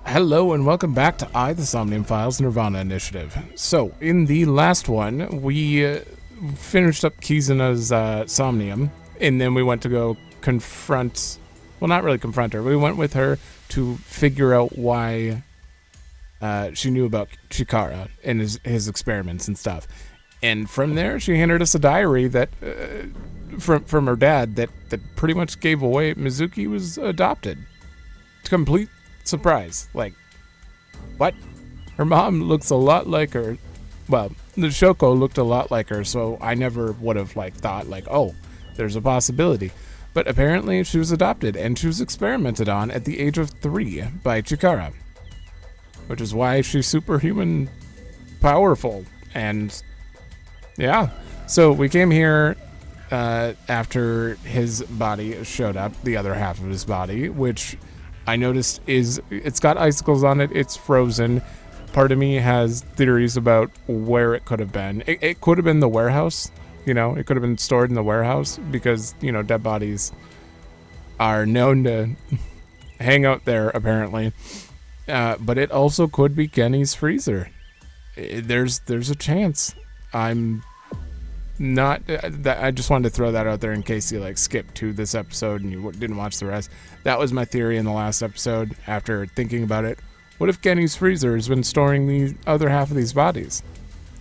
Hello and welcome back to the SOMNIUM FILES Nirvana Initiative. So, in the last one, we finished up Kizuna's Somnium, and then we went to go confront, well, not really confront her, we went with her to figure out why she knew about Chikara and his experiments and stuff. And from there, she handed us a diary that, from her dad, that pretty much gave away Mizuki was adopted. Complete surprise. Like, what? Her mom looks a lot like her. Well, the Shoko looked a lot like her, so I never would have thought oh, there's a possibility. But apparently she was adopted, and she was experimented on at the age of 3 by Chikara, which is why she's superhuman powerful. And yeah, so we came here after his body showed up, the other half of his body, which I noticed it's got icicles on it. It's frozen. Part of me has theories about where it could have been. It could have been the warehouse. It could have been stored in the warehouse because, dead bodies are known to hang out there, apparently. But it also could be Genny's freezer. There's a chance. I'm not. I just wanted to throw that out there in case you skipped to this episode and you didn't watch the rest. That was my theory in the last episode. After thinking about it, what if Genny's freezer has been storing the other half of these bodies?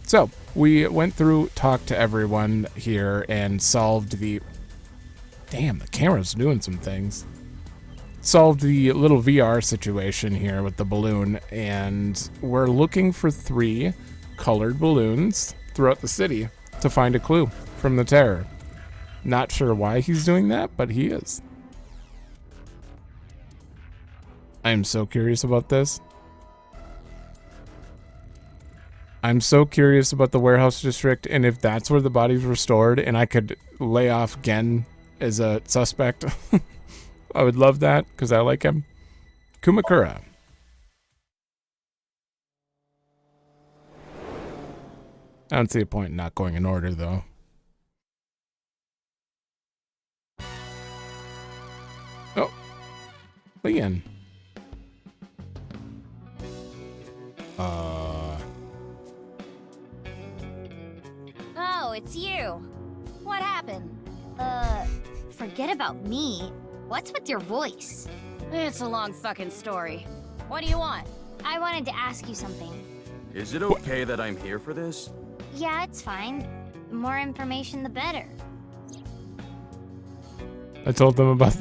So we went through, talked to everyone here, and solved the. Damn, the camera's doing some things. Solved the little VR situation here with the balloon, and we're looking for 3 colored balloons throughout the city to find a clue from the terror. Not sure why he's doing that, but he is. I'm so curious about this. I'm so curious about the warehouse district, and if that's where the bodies were stored and I could lay off Gen as a suspect. I would love that because I like him. Kumakura. I don't see a point in not going in order, though. Oh. Leon. Oh, it's you. What happened? Forget about me. What's with your voice? It's a long fucking story. What do you want? I wanted to ask you something. Is it okay that I'm here for this? Yeah, it's fine. The more information, the better. I told them about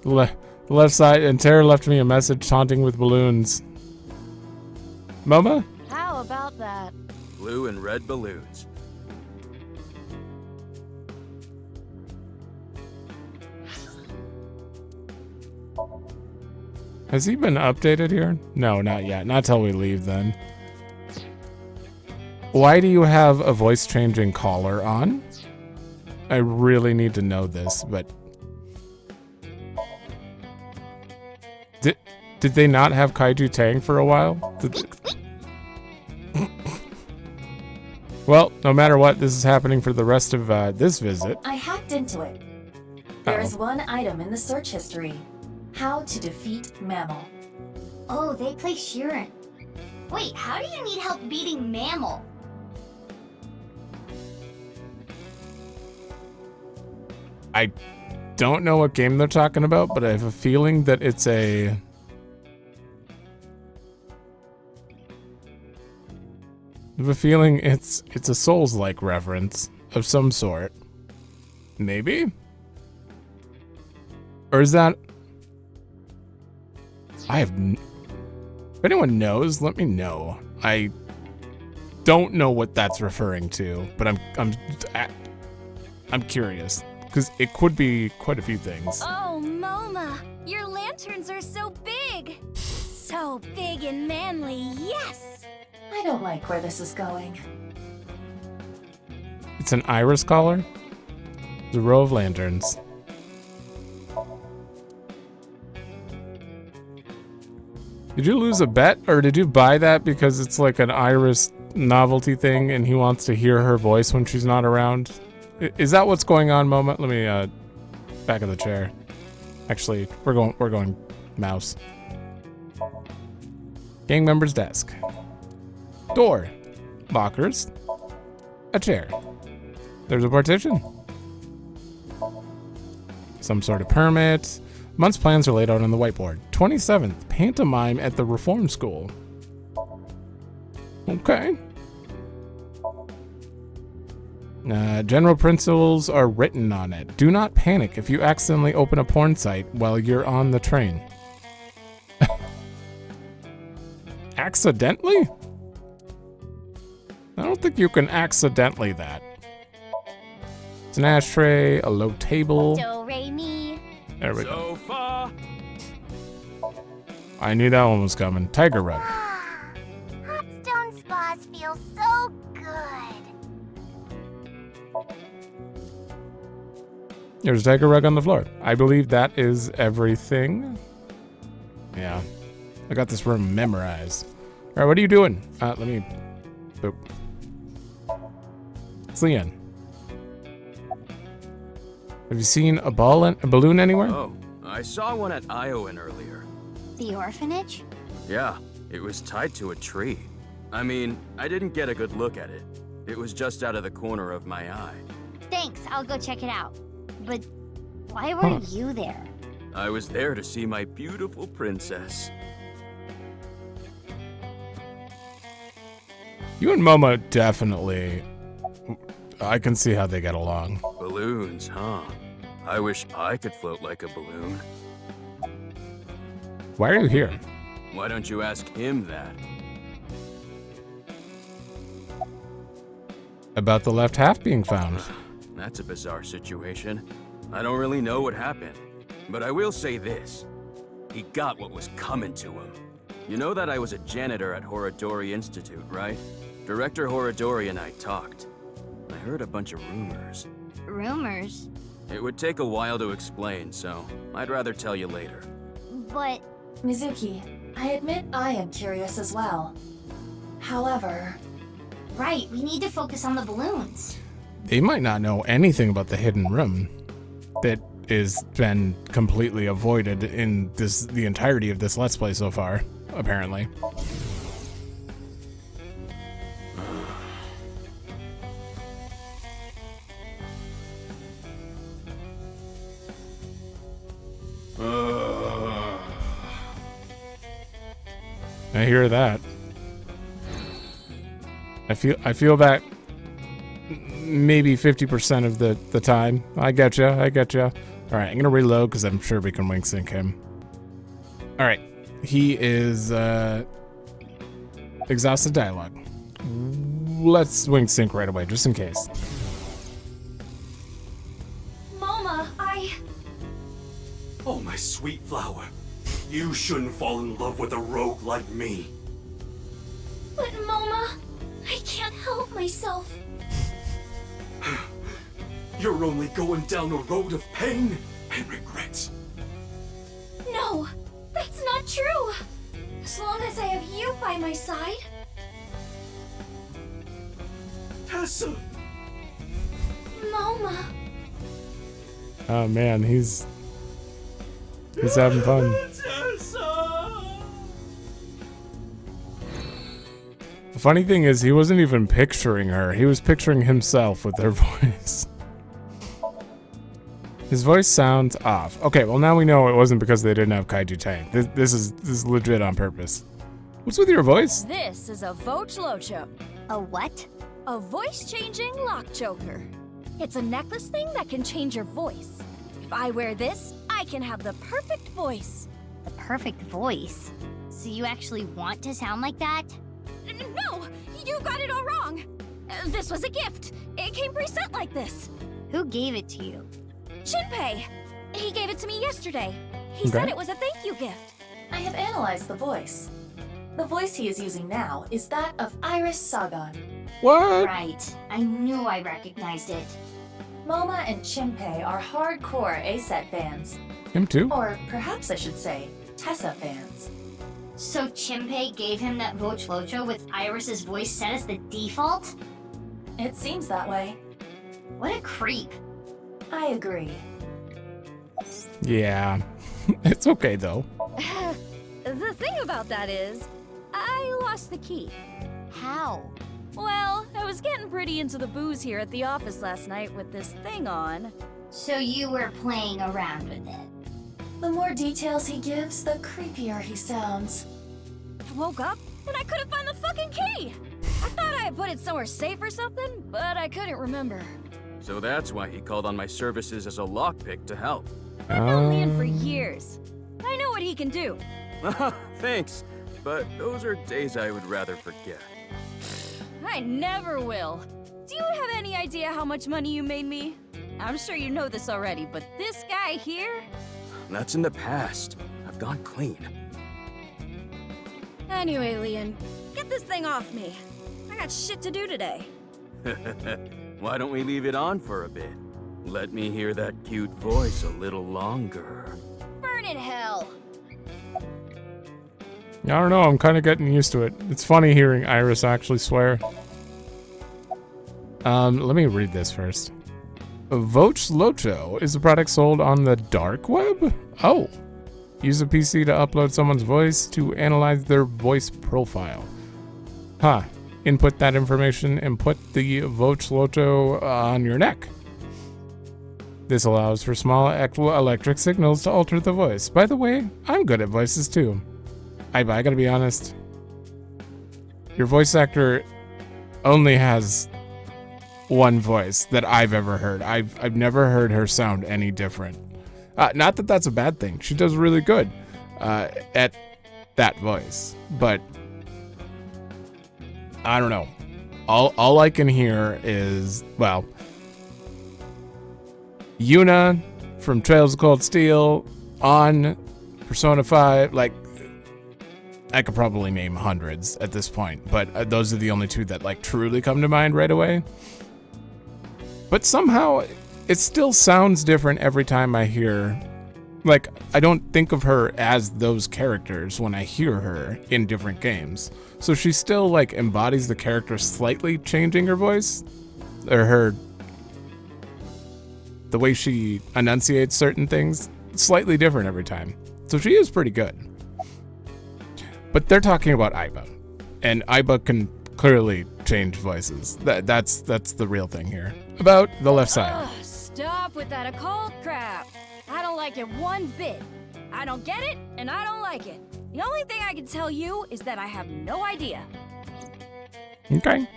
the left side, and Tara left me a message taunting with balloons. Momo? How about that? Blue and red balloons. Has he been updated here? No, not yet. Not till we leave, then. Why do you have a voice-changing collar on? I really need to know this, but... Did they not have Kaiju Tang for a while? Well, no matter what, this is happening for the rest of this visit. I hacked into it. There's one item in the search history. How to defeat Mammal. Oh, they play Shirin. Wait, how do you need help beating Mammal? I don't know what game they're talking about, but I have a feeling that it's a... I have a feeling it's a Souls-like reference of some sort. Maybe? Or is that... If anyone knows, let me know. I don't know what that's referring to, but I'm curious because it could be quite a few things. Oh, Moma, your lanterns are so big. So big and manly, yes. I don't like where this is going. It's an iris collar. The row of lanterns. Did you lose a bet, or did you buy that because it's like an Iris novelty thing and he wants to hear her voice when she's not around? Is that what's going on, Moment? Let me, back of the chair. Actually, we're going mouse. Gang member's desk. Door. Lockers. A chair. There's a partition. Some sort of permit. Month's plans are laid out on the whiteboard. 27th, pantomime at the Reform School. Okay. General principles are written on it. Do not panic if you accidentally open a porn site while you're on the train. Accidentally? I don't think you can accidentally that. It's an ashtray, a low table. Do, re, mi. There we go. Sofa. I knew that one was coming. Tiger rug. Hot stone spas feel so good. There's a tiger rug on the floor. I believe that is everything. Yeah. I got this room memorized. All right, what are you doing? Let me... Boop. It's Leon. Have you seen a balloon anywhere? Oh, I saw one at Iowan earlier. The orphanage? Yeah, it was tied to a tree. I mean, I didn't get a good look at it. It was just out of the corner of my eye. Thanks, I'll go check it out. But why were you there? I was there to see my beautiful princess. You and Momo definitely... I can see how they get along. Balloons, huh? I wish I could float like a balloon. Why are you here? Why don't you ask him that? About the left half being found. That's a bizarre situation. I don't really know what happened, but I will say this. He got what was coming to him. You know that I was a janitor at Horodori Institute, right? Director Horodori and I talked. I heard a bunch of rumors. Rumors? It would take a while to explain, so I'd rather tell you later. But Mizuki, I admit I am curious as well. However... right, we need to focus on the balloons. They might not know anything about the hidden room that is been completely avoided in the entirety of this Let's Play so far, apparently. I hear that. I feel that maybe 50% of the time. I getcha. All right, I'm gonna reload because I'm sure we can wing sync him. All right, he is exhausted dialogue. Let's wing sync right away, just in case. Mama, Oh, my sweet flower. You shouldn't fall in love with a rogue like me. But Mama, I can't help myself. You're only going down a road of pain and regret. No, that's not true. As long as I have you by my side. Tessa! Mama. Oh man, he's having fun. Tessa! The funny thing is, he wasn't even picturing her. He was picturing himself with her voice. His voice sounds off. Okay, well now we know it wasn't because they didn't have Kaiju Tank. This is legit on purpose. What's with your voice? This is a Voch Locho, A what? a voice-changing lock choker. It's a necklace thing that can change your voice. If I wear this, I can have the perfect voice. The perfect voice. So you actually want to sound like that? No, you got it all wrong. This was a gift. It came preset like this. Who gave it to you? Shinpei. He gave it to me yesterday. He said Okay. it was a thank you gift. I have analyzed the voice. The voice he is using now is that of Iris Sagan. What? Right. I knew I recognized it. Moma and Shinpei are hardcore ASET fans. Him too? Or perhaps I should say, Tessa fans. So Chimpei gave him that Voch Locho with Iris's voice set as the default? It seems that way. What a creep. I agree. Yeah. It's okay, though. The thing about that is, I lost the key. How? Well, I was getting pretty into the booze here at the office last night with this thing on. So you were playing around with it. The more details he gives, the creepier he sounds. I woke up and I couldn't find the fucking key! I thought I had put it somewhere safe or something, but I couldn't remember. So that's why he called on my services as a lockpick to help. I've known Leon for years. I know what he can do. Thanks, but those are days I would rather forget. I never will. Do you have any idea how much money you made me? I'm sure you know this already, but this guy here? That's in the past. I've gone clean. Anyway, Leon, get this thing off me. I got shit to do today. Why don't we leave it on for a bit? Let me hear that cute voice a little longer. Burn in hell! I don't know, I'm kind of getting used to it. It's funny hearing Iris actually swear. Let me read this first. Voch Locho is a product sold on the dark web? Oh. Use a PC to upload someone's voice to analyze their voice profile. Huh. Input that information and put the Voch Locho on your neck. This allows for small electric signals to alter the voice. By the way, I'm good at voices too. I gotta be honest. Your voice actor only has one voice that I've ever heard. I've never heard her sound any different. Not that that's a bad thing. She does really good at that voice. But I don't know. All I can hear is, well, Yuna from Trails of Cold Steel, on Persona 5, like, I could probably name hundreds at this point, but those are the only two that like truly come to mind right away. But somehow it still sounds different every time I hear, like, I don't think of her as those characters when I hear her in different games. So she still like embodies the character, slightly changing her voice or the way she enunciates certain things, slightly different every time. So she is pretty good. But they're talking about Aiba, and Aiba can clearly change voices. That's the real thing here. About the left side. Ugh, stop with that occult crap. I don't like it one bit. I don't get it, and I don't like it. The only thing I can tell you is that I have no idea. Okay.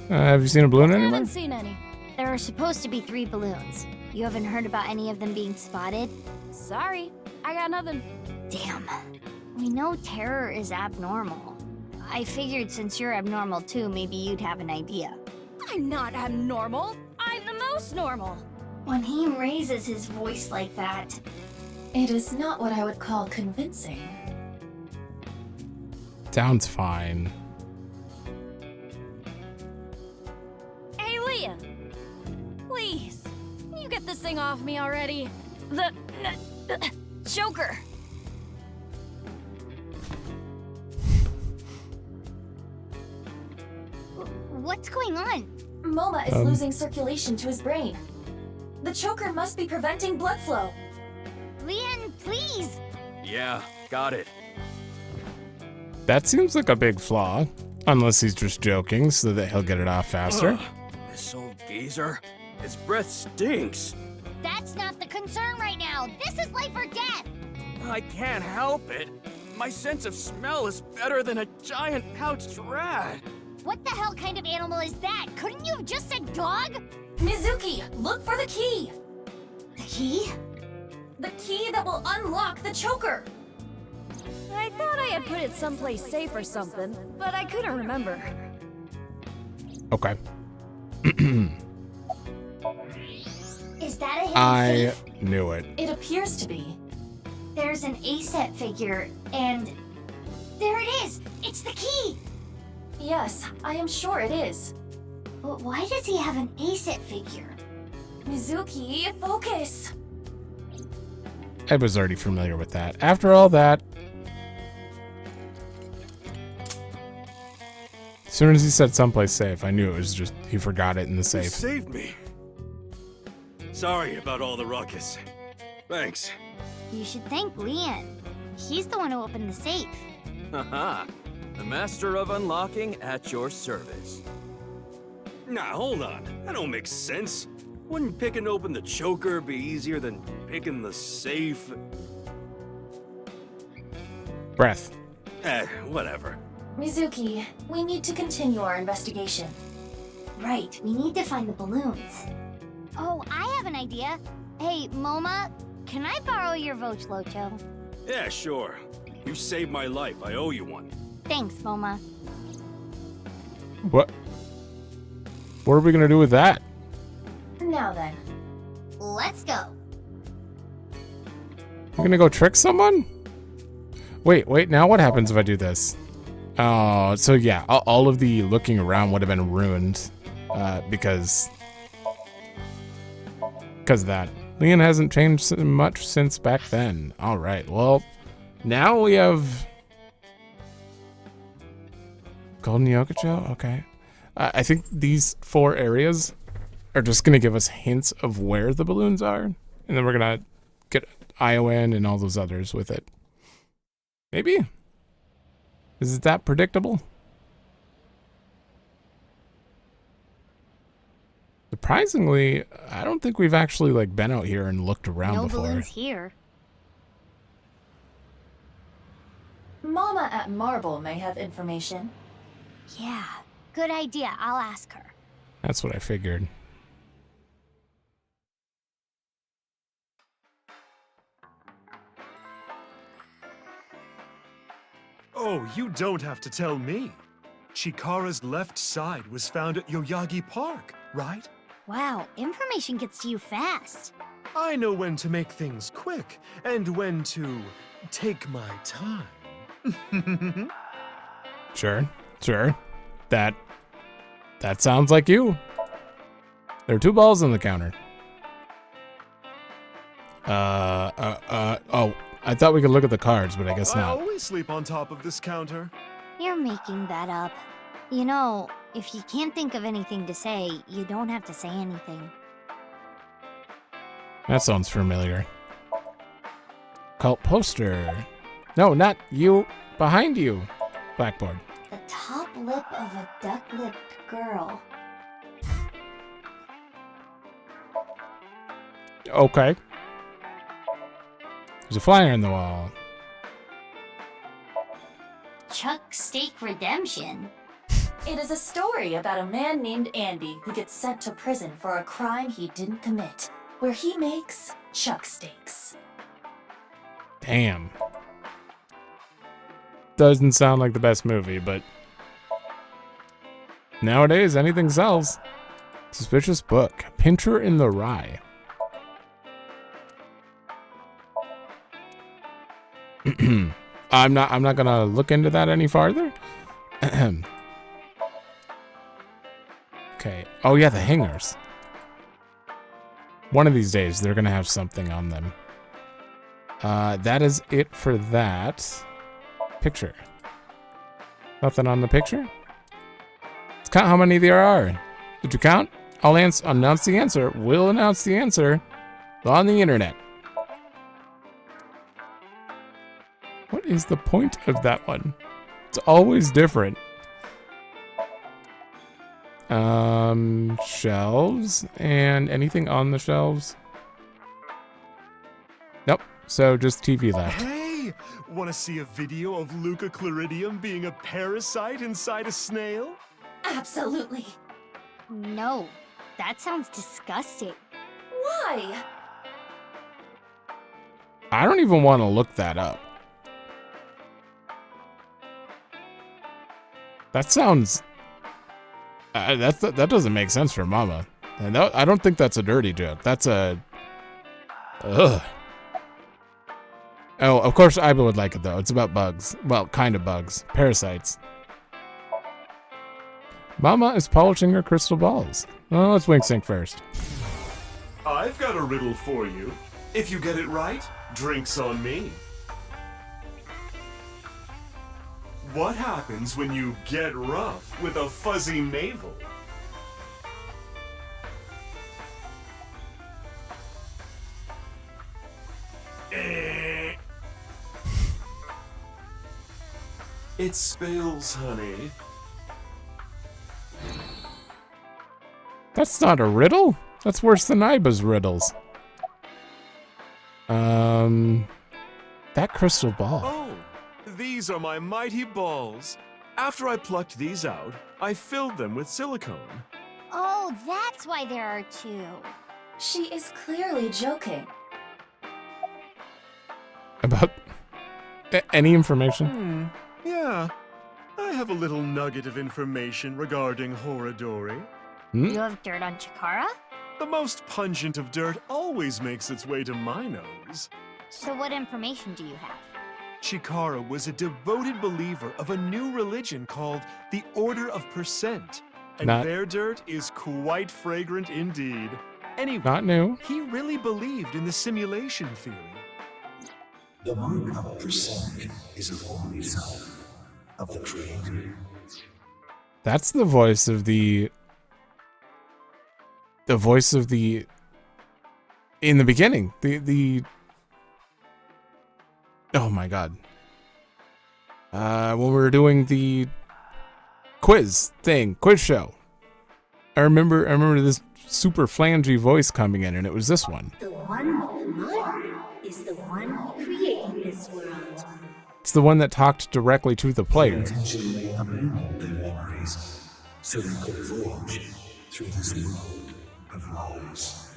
Have you seen a balloon I anywhere? haven't seen any. There are supposed to be 3 balloons. You haven't heard about any of them being spotted? Sorry, I got nothing. Damn. We know terror is abnormal. I figured since you're abnormal too, maybe you'd have an idea. I'm not abnormal. I'm the most normal. When he raises his voice like that, It is not what I would call convincing. Sounds fine. Hey, Leon. Please, can you get this thing off me already? The Joker. what's going on? Moma is losing circulation to his brain. The choker must be preventing blood flow. Leon, please! Yeah, got it. That seems like a big flaw. Unless he's just joking so that he'll get it off faster. Ugh, this old geezer. His breath stinks. That's not the concern right now. This is life or death. I can't help it. My sense of smell is better than a giant pouched rat. What the hell kind of animal is that? Couldn't you have just said dog? Mizuki, look for the key! The key? The key that will unlock the choker! I thought I had put it someplace safe or something, but I couldn't remember. Okay. Is that a hidden I safe? knew it. It appears to be. There's an A-set figure, and... there it is! It's the key! Yes, I am sure it is. But why does he have an A-set figure? Mizuki, focus! I was already familiar with that. After all that... soon as he said someplace safe, I knew it was just he forgot it in the You safe. saved me. Sorry about all the ruckus. Thanks. You should thank Leon. He's the one who opened the safe. Haha. The master of unlocking at your service. Nah, hold on. That don't make sense. Wouldn't picking open the choker be easier than picking the safe? Breath. Whatever. Mizuki, we need to continue our investigation. Right, we need to find the balloons. Oh, I have an idea. Hey, Moma, can I borrow your Vochlocho? Yeah, sure. You saved my life. I owe you one. Thanks, Moma. What? What are we gonna do with that? Now then, Let's go. We're gonna go trick someone? Wait, now what happens if I do this? Oh, so yeah, all of the looking around would have been ruined, because of that. Leon hasn't changed much since back then. Alright, well, now we have Golden Yokocho? Okay. I think these 4 areas are just gonna give us hints of where the balloons are, and then we're gonna get Iowan and all those others with it. Maybe? Is it that predictable? Surprisingly, I don't think we've actually like been out here and looked around No before. balloons here. Mama at Marble may have information. Yeah, good idea. I'll ask her. That's what I figured. Oh, you don't have to tell me. Chikara's left side was found at Yoyagi Park, right? Wow, information gets to you fast. I know when to make things quick and when to take my time. Sure. That sounds like you. There are 2 balls on the counter. Oh, I thought we could look at the cards, but I guess I not. always sleep on top of this counter. You're making that up. You know, if you can't think of anything to say, you don't have to say anything. That sounds familiar. Cult poster. No, not you. Behind you. Blackboard. The top lip of a duck-lipped girl. Okay. There's a flyer on the wall. Chuck Steak Redemption. It is a story about a man named Andy who gets sent to prison for a crime he didn't commit, where he makes chuck steaks. Damn. Doesn't sound like the best movie, but nowadays anything sells. Suspicious book. Pincher in the Rye. I'm not gonna look into that any farther. Okay. Oh yeah, the hangers. One of these days they're gonna have something on them. That is it for that picture. Nothing on the picture? Let's count how many there are. Did you count? I'll announce the answer. We'll announce the answer on the internet. What is the point of that one? It's always different. Shelves and anything on the shelves? Nope. So just TV left. Hey, want to see a video of Luca Chloridium being a parasite inside a snail? Absolutely. No, that sounds disgusting. Why? I don't even want to look that up. That sounds... that doesn't make sense for Mama. And I don't think that's a dirty joke. That's a... Ugh. Oh, of course Aiba would like it, though. It's about bugs. Well, kind of bugs. Parasites. Mama is polishing her crystal balls. Well, let's wink sync first. I've got a riddle for you. If you get it right, drinks on me. What happens when you get rough with a fuzzy navel? It spills, honey. That's not a riddle. That's worse than Aiba's riddles. That crystal ball. Oh, these are my mighty balls. After I plucked these out, I filled them with silicone. Oh, that's why there are two. She is clearly joking. About any information? Yeah. I have a little nugget of information regarding Horadori. You have dirt on Chikara? The most pungent of dirt always makes its way to my nose. So what information do you have? Chikara was a devoted believer of a new religion called the Order of Percent. And their dirt is quite fragrant indeed. Anyway, Not new. he really believed in the simulation theory. The mark of percent is a holy sign of the Creator. That's the voice of the voice of the in the beginning. The oh my god. When we were doing the quiz show. I remember this super flangey voice coming in, and it was this one. The one with the mark is the one who created this world. It's the one that talked directly to the player. Intentionally abandoned their memories so they could forge through this world of lies.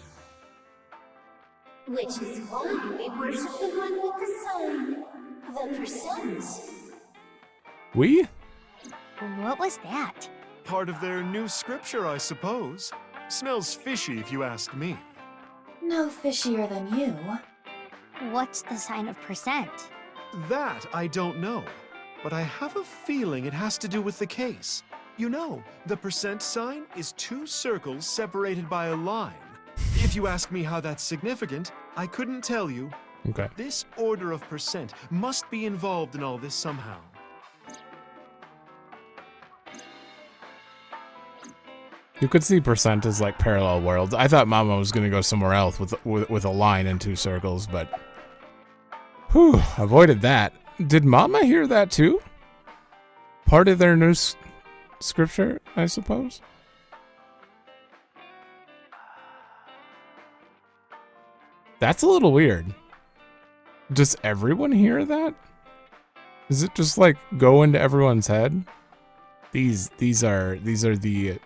Which is why we worship the one with the sign, the percent. We? What was that? Part of their new scripture, I suppose. Smells fishy if you ask me. No fishier than you. What's the sign of percent? That I don't know, but I have a feeling it has to do with the case. You know, the percent sign is two circles separated by a line. If you ask me how that's significant, I couldn't tell you. Okay. This order of percent must be involved in all this somehow. You could see percent as like parallel worlds. I thought Mama was gonna go somewhere else with a line and two circles, but whew, avoided that. Did Mama hear that too? Part of their new scripture, I suppose. That's a little weird. Does everyone hear that? Is it just like go into everyone's head? These are the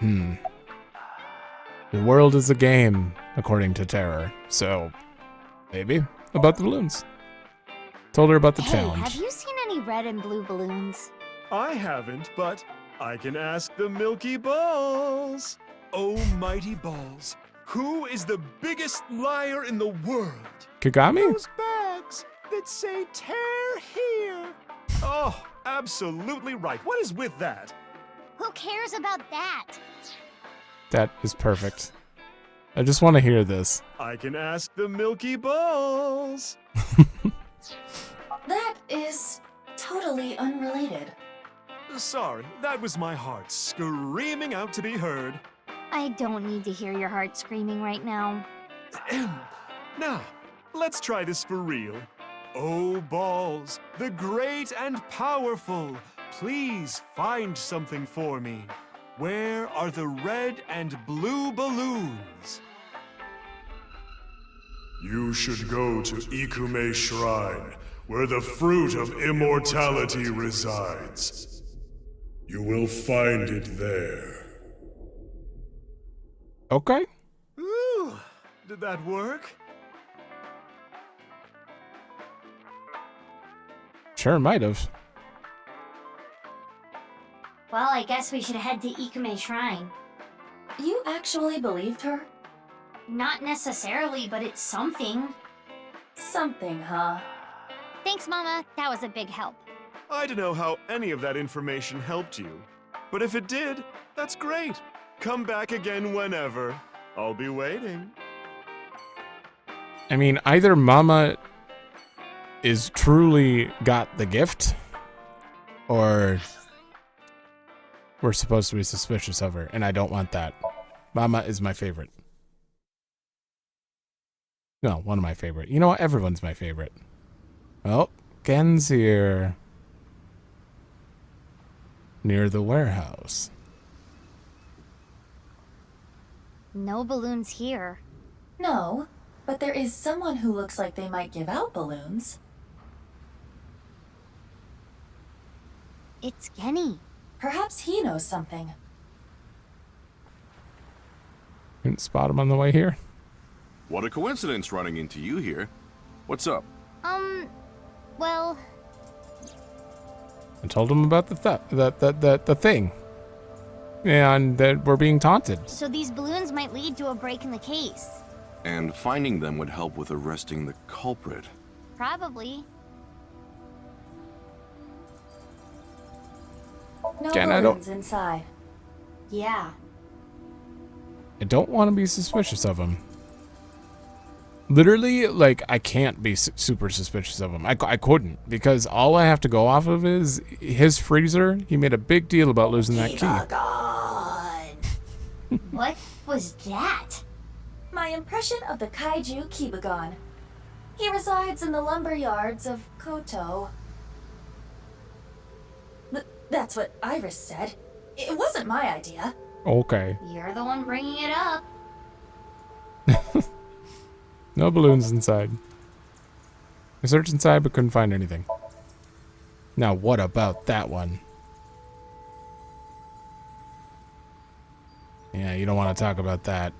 The world is a game, according to Terror. So, maybe about the balloons. Told her about the challenge. Have you seen any red and blue balloons? I haven't, but I can ask the Milky Balls. Oh, mighty balls, who is the biggest liar in the world? Kagami? Those bags that say tear here. Oh, absolutely right. What is with that? Who cares about that? That is perfect. I just want to hear this. I can ask the Milky Balls. That is totally unrelated. Sorry, that was my heart screaming out to be heard. I don't need to hear your heart screaming right now. Now, let's try this for real. Oh, balls, the great and powerful, please find something for me. Where are the red and blue balloons? You should go to Ikume Shrine, where the fruit of immortality resides. You will find it there. Okay. Ooh, did that work? Sure, might have. Well, I guess we should head to Ikume Shrine. You actually believed her? Not necessarily, but it's something. Something, huh? Thanks, Mama. That was a big help. I don't know how any of that information helped you, but if it did, that's great. Come back again whenever. I'll be waiting. I mean, either Mama is truly got the gift, or we're supposed to be suspicious of her, and I don't want that. Mama is my favorite. No, one of my favorite. You know what? Everyone's my favorite. Oh, Gen's here. Near the warehouse. No balloons here. No, but there is someone who looks like they might give out balloons. It's Genny. Perhaps he knows something. Didn't spot him on the way here. What a coincidence running into you here. What's up? Well, I told him about the thing. And that we're being taunted. so these balloons might lead to a break in the case. And finding them would help with arresting the culprit. Probably. No Again, I balloons inside. Yeah. I don't want to be suspicious of him. Literally, like, I can't be super suspicious of him. I couldn't, because all I have to go off of is his freezer. He made a big deal about losing that key. What was that? My impression of the kaiju Kibagon. He resides in the lumber yards of Koto. That's what Iris said. It wasn't my idea. Okay. You're the one bringing it up. No balloons inside. I searched inside but couldn't find anything. Now what about that one? Yeah, you don't want to talk about that.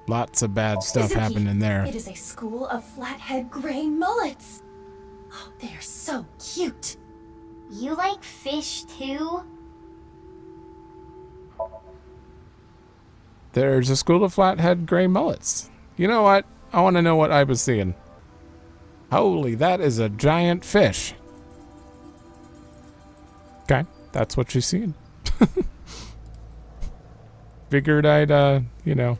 Lots of bad stuff Mizuki, happened in there. It is a school of flathead gray mullets. Oh, they are so cute. You like fish too? There's a school of flathead gray mullets. You know what? I want to know what I was seeing. Holy, that is a giant fish. Okay, that's what she's seeing. Figured I'd, you know,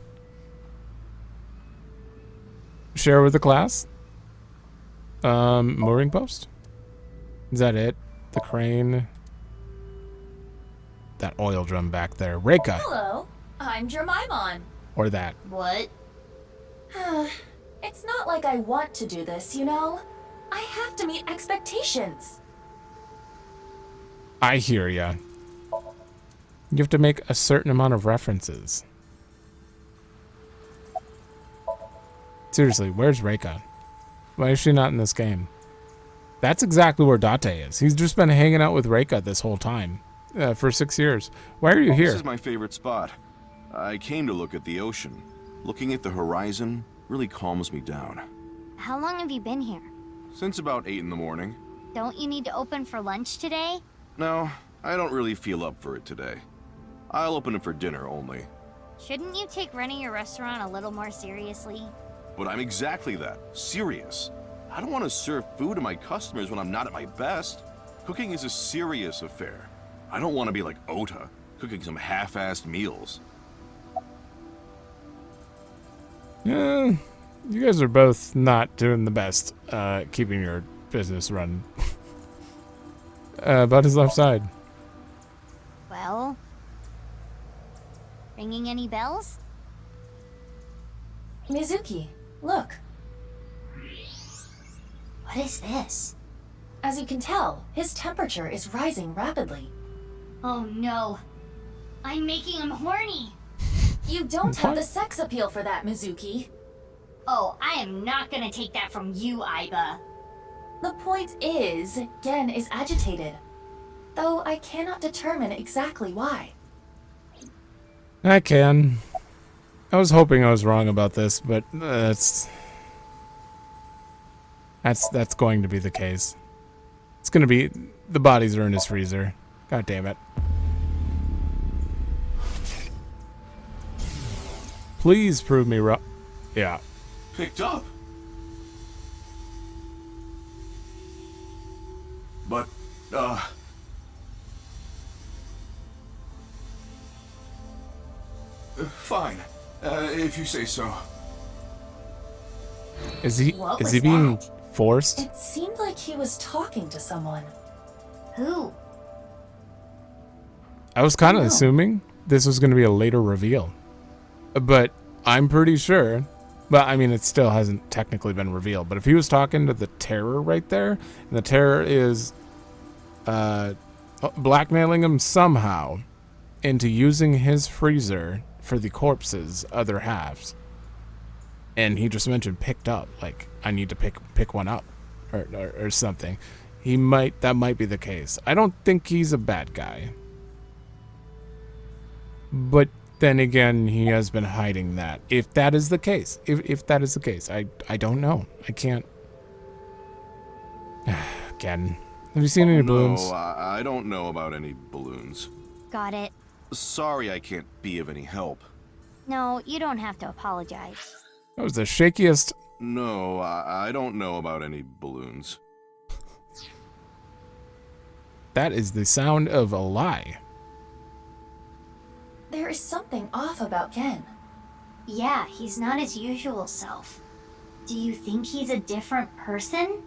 share with the class. Mooring post? Is that it? The crane? That oil drum back there. Reika! Hello, I'm Jemimon. Or that. What? It's not like I want to do this, you know? I have to meet expectations. I hear ya. You have to make a certain amount of references. Seriously, where's Reika? Why is she not in this game? That's exactly where Date is. He's just been hanging out with Reika this whole time. For 6 years. Why are you here? This is my favorite spot. I came to look at the ocean. Looking at the horizon really calms me down. How long have you been here? Since about 8 in the morning. Don't you need to open for lunch today? No, I don't really feel up for it today. I'll open it for dinner only. Shouldn't you take running your restaurant a little more seriously? But I'm exactly that, serious. I don't want to serve food to my customers when I'm not at my best. Cooking is a serious affair. I don't want to be like Ota, cooking some half-assed meals. Yeah, you guys are both not doing the best keeping your business run. About his left side. Well, ringing any bells? Mizuki, look. What is this? As you can tell, his temperature is rising rapidly. Oh no. I'm making him horny. You don't have the sex appeal for that, Mizuki. Oh, I am not gonna take that from you, Aiba. The point is, Gen is agitated. Though I cannot determine exactly why. I can. I was hoping I was wrong about this, but that's going to be the case. It's gonna be the bodies are in his freezer. God damn it. Please prove me wrong. Yeah. Picked up. But, fine. If you say so. Is he What is was he being that? forced? It seemed like he was talking to someone. Who? I was kind of No. assuming this was going to be a later reveal. But I'm pretty sure. But I mean, it still hasn't technically been revealed. But if he was talking to the Terror right there, and the Terror is blackmailing him somehow into using his freezer for the corpse's other halves, and he just mentioned picked up, like I need to pick one up, or something. That might be the case. I don't think he's a bad guy. But then again, he has been hiding that. If that is the case, if that is the case, I don't know. I can't. Again, have you seen any balloons? No, I don't know about any balloons. Got it. Sorry I can't be of any help. No, you don't have to apologize. That was the shakiest. No, I don't know about any balloons. That is the sound of a lie. There is something off about Ken. Yeah, he's not his usual self. Do you think he's a different person?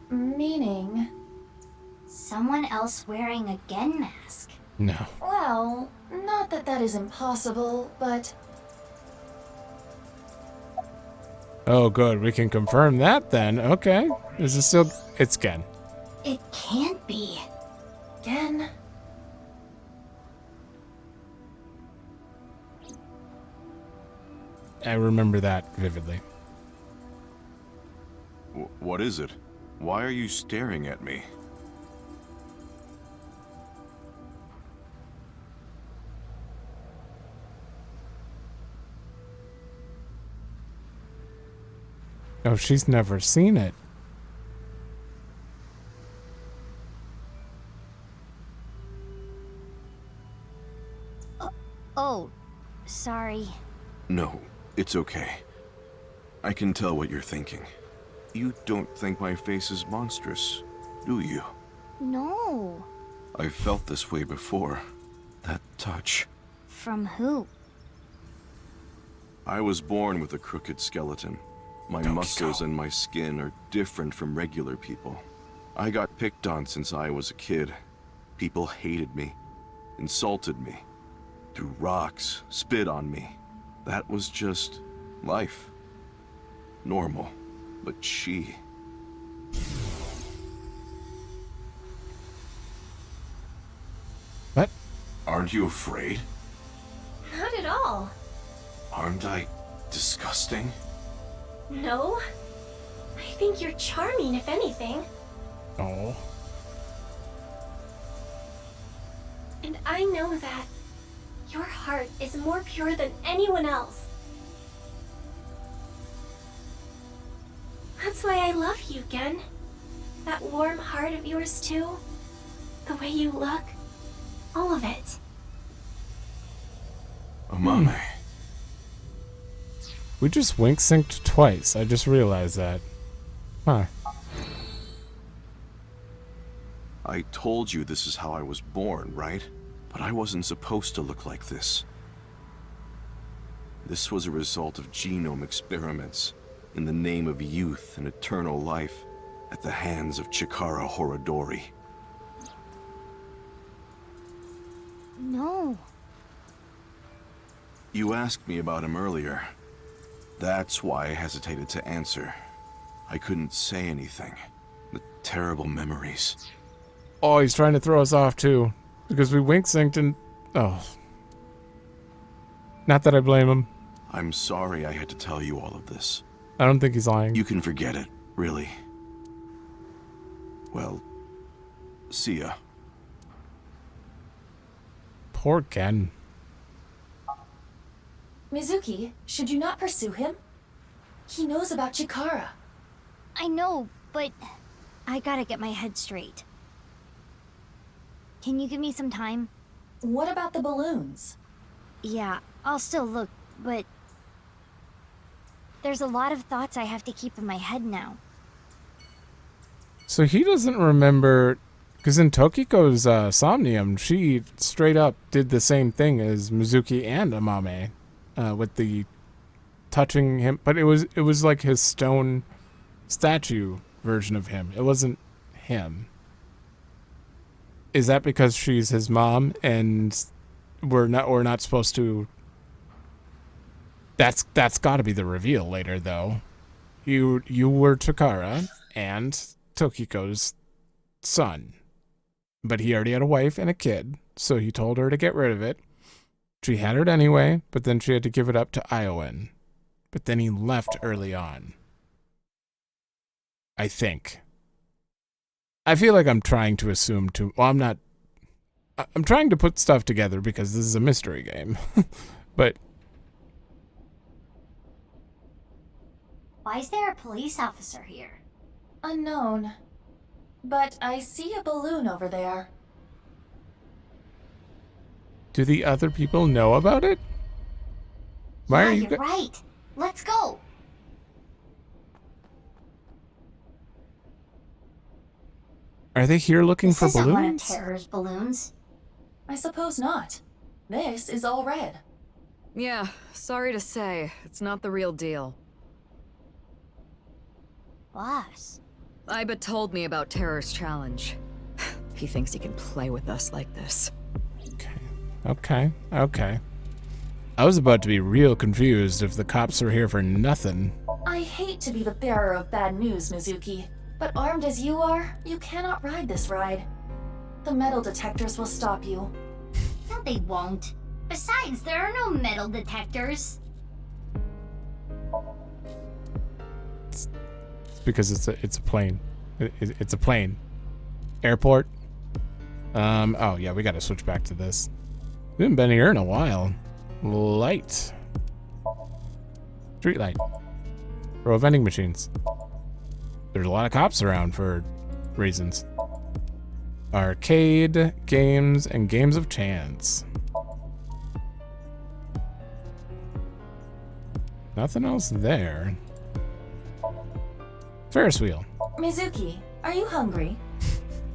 Meaning? Someone else wearing a Gen mask. No. Well, not that that is impossible, but... Oh, good. We can confirm that then. Okay. Is it still? It's Gen. It can't be. Ken? I remember that vividly. What is it? Why are you staring at me? Oh, she's never seen it. Oh, sorry. No, it's okay. I can tell what you're thinking. You don't think my face is monstrous, do you? No. I've felt this way before. That touch. From who? I was born with a crooked skeleton. My muscles and my skin are different from regular people. I got picked on since I was a kid. People hated me, insulted me, threw rocks, spit on me. That was just life. Normal. But she... What? Aren't you afraid? Not at all. Aren't I disgusting? No. I think you're charming, if anything. Oh. And I know that your heart is more pure than anyone else. That's why I love you, Gen. That warm heart of yours, too. The way you look. All of it. Amame. We just wink synced twice. I just realized that. Huh. I told you this is how I was born, right? But I wasn't supposed to look like this. This was a result of genome experiments in the name of youth and eternal life at the hands of Chikara Horodori. No. You asked me about him earlier. That's why I hesitated to answer. I couldn't say anything. The terrible memories. Oh, he's trying to throw us off too. Because we wink synced and... Oh. Not that I blame him. I'm sorry I had to tell you all of this. I don't think he's lying. You can forget it, really. Well, see ya. Poor Ken. Mizuki, should you not pursue him? He knows about Chikara. I know, but I gotta get my head straight. Can you give me some time? What about the balloons? Yeah, I'll still look, but there's a lot of thoughts I have to keep in my head now. So he doesn't remember... Because in Tokiko's Somnium, she straight up did the same thing as Mizuki and Amame with the touching him, but it was like his stone statue version of him. It wasn't him. Is that because she's his mom and we're not supposed to? That's got to be the reveal later, though. You were Takara and Tokiko's son, but he already had a wife and a kid, so he told her to get rid of it. She had it anyway, but then she had to give it up to Iowan. But then he left early on. I think. I feel like I'm trying to assume too. Well, I'm not. I'm trying to put stuff together because this is a mystery game. But Why is there a police officer here? Unknown. But I see a balloon over there. do the other people know about it? Why are you? You're right. Let's go. Are they here looking for This isn't one of balloons? Terror's balloons. I suppose not. This is all red. Yeah, sorry to say, it's not the real deal. Boss. Aiba told me about Terror's challenge. He thinks he can play with us like this. Okay. I was about to be real confused if the cops are here for nothing. I hate to be the bearer of bad news, Mizuki, but armed as you are, you cannot ride this ride. The metal detectors will stop you. No, they won't. Besides, there are no metal detectors. It's because it's a plane. It's a plane. Airport. Oh yeah, we gotta switch back to this. We haven't been here in a while. Light. Street light. Row of vending machines. There's a lot of cops around for reasons. Arcade, games, and games of chance. Nothing else there. Ferris wheel. Mizuki, are you hungry?